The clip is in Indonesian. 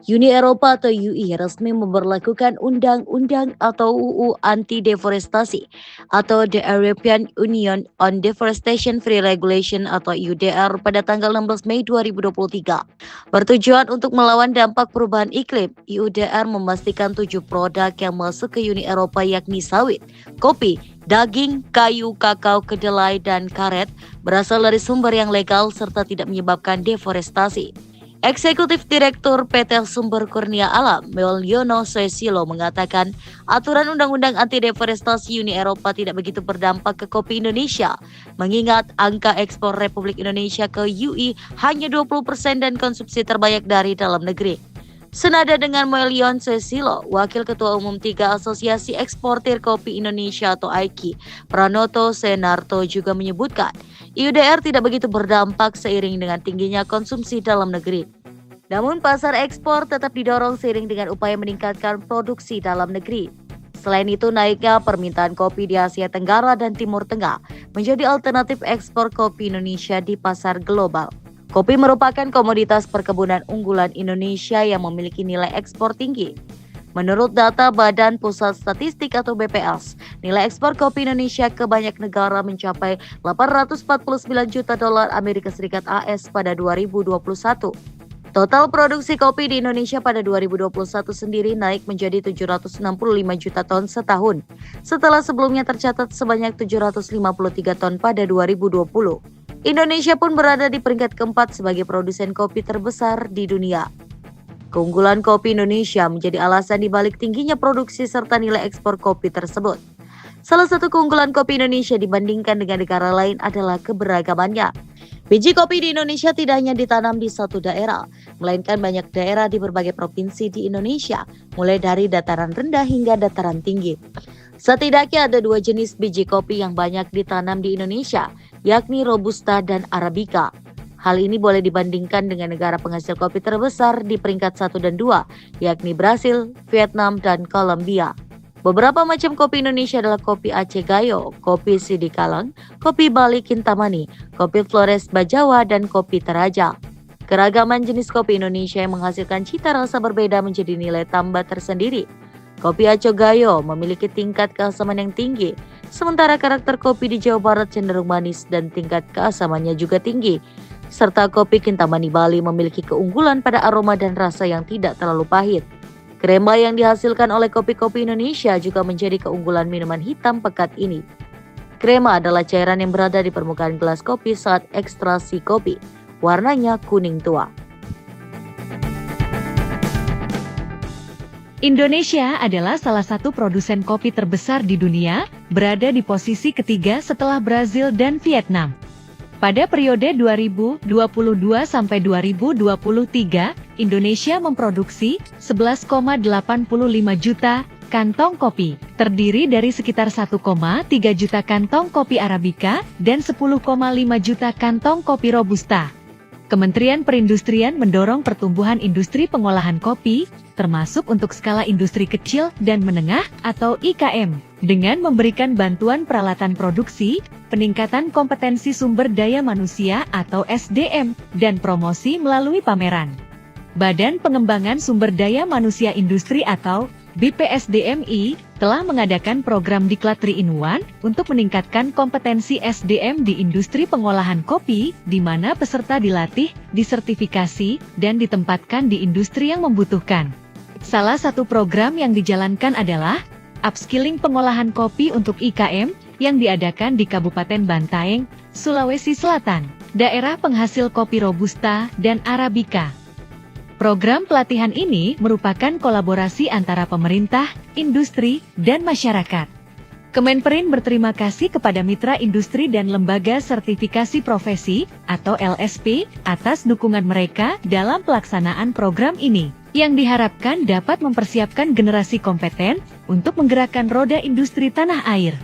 Uni Eropa atau UI resmi memberlakukan undang-undang atau UU anti deforestasi atau The European Union on Deforestation Free Regulation atau EUDR pada tanggal 16 Mei 2023. Bertujuan untuk melawan dampak perubahan iklim, EUDR memastikan 7 produk yang masuk ke Uni Eropa yakni sawit, kopi, daging, kayu, kakao, kedelai, dan karet berasal dari sumber yang legal serta tidak menyebabkan deforestasi. Eksekutif Direktur PT Sumber Kurnia Alam, Meliono Sesilo mengatakan aturan undang-undang anti deforestasi Uni Eropa tidak begitu berdampak ke kopi Indonesia, mengingat angka ekspor Republik Indonesia ke UI hanya 20% dan konsumsi terbanyak dari dalam negeri. Senada dengan Melion Sesilo, Wakil Ketua Umum 3 Asosiasi Eksportir Kopi Indonesia atau AIKI, Pranoto Senarto juga menyebutkan, EUDR tidak begitu berdampak seiring dengan tingginya konsumsi dalam negeri. Namun pasar ekspor tetap didorong seiring dengan upaya meningkatkan produksi dalam negeri. Selain itu, naiknya permintaan kopi di Asia Tenggara dan Timur Tengah menjadi alternatif ekspor kopi Indonesia di pasar global. Kopi merupakan komoditas perkebunan unggulan Indonesia yang memiliki nilai ekspor tinggi. Menurut data Badan Pusat Statistik atau BPS, nilai ekspor kopi Indonesia ke banyak negara mencapai 849 juta dolar Amerika Serikat AS pada 2021. Total produksi kopi di Indonesia pada 2021 sendiri naik menjadi 765 juta ton setahun, setelah sebelumnya tercatat sebanyak 753 ton pada 2020. Indonesia pun berada di peringkat keempat sebagai produsen kopi terbesar di dunia. Keunggulan kopi Indonesia menjadi alasan dibalik tingginya produksi serta nilai ekspor kopi tersebut. Salah satu keunggulan kopi Indonesia dibandingkan dengan negara lain adalah keberagamannya. Biji kopi di Indonesia tidak hanya ditanam di satu daerah, melainkan banyak daerah di berbagai provinsi di Indonesia, mulai dari dataran rendah hingga dataran tinggi. Setidaknya ada 2 jenis biji kopi yang banyak ditanam di Indonesia, yakni Robusta dan Arabica. Hal ini boleh dibandingkan dengan negara penghasil kopi terbesar di peringkat 1 dan 2, yakni Brasil, Vietnam, dan Kolombia. Beberapa macam kopi Indonesia adalah kopi Aceh Gayo, kopi Sidikalang, kopi Bali Kintamani, kopi Flores Bajawa, dan kopi Teraja. Keragaman jenis kopi Indonesia yang menghasilkan cita rasa berbeda menjadi nilai tambah tersendiri. Kopi Aceh Gayo memiliki tingkat keasaman yang tinggi, sementara karakter kopi di Jawa Barat cenderung manis dan tingkat keasamannya juga tinggi. Serta kopi Kintamani Bali memiliki keunggulan pada aroma dan rasa yang tidak terlalu pahit. Krema yang dihasilkan oleh kopi-kopi Indonesia juga menjadi keunggulan minuman hitam pekat ini. Krema adalah cairan yang berada di permukaan gelas kopi saat ekstraksi kopi. Warnanya kuning tua. Indonesia adalah salah satu produsen kopi terbesar di dunia, berada di posisi ketiga setelah Brazil dan Vietnam. Pada periode 2022 sampai 2023, Indonesia memproduksi 11,85 juta kantong kopi, terdiri dari sekitar 1,3 juta kantong kopi Arabica dan 10,5 juta kantong kopi Robusta. Kementerian Perindustrian mendorong pertumbuhan industri pengolahan kopi, termasuk untuk skala industri kecil dan menengah atau IKM, dengan memberikan bantuan peralatan produksi, peningkatan kompetensi sumber daya manusia atau SDM, dan promosi melalui pameran. Badan Pengembangan Sumber Daya Manusia Industri atau BPSDMI telah mengadakan program Diklat 3-in-1 untuk meningkatkan kompetensi SDM di industri pengolahan kopi, di mana peserta dilatih, disertifikasi, dan ditempatkan di industri yang membutuhkan. Salah satu program yang dijalankan adalah upskilling pengolahan kopi untuk IKM yang diadakan di Kabupaten Bantaeng, Sulawesi Selatan, daerah penghasil kopi Robusta dan Arabica. Program pelatihan ini merupakan kolaborasi antara pemerintah, industri, dan masyarakat. Kemenperin berterima kasih kepada mitra industri dan lembaga sertifikasi profesi atau LSP atas dukungan mereka dalam pelaksanaan program ini, yang diharapkan dapat mempersiapkan generasi kompeten untuk menggerakkan roda industri tanah air.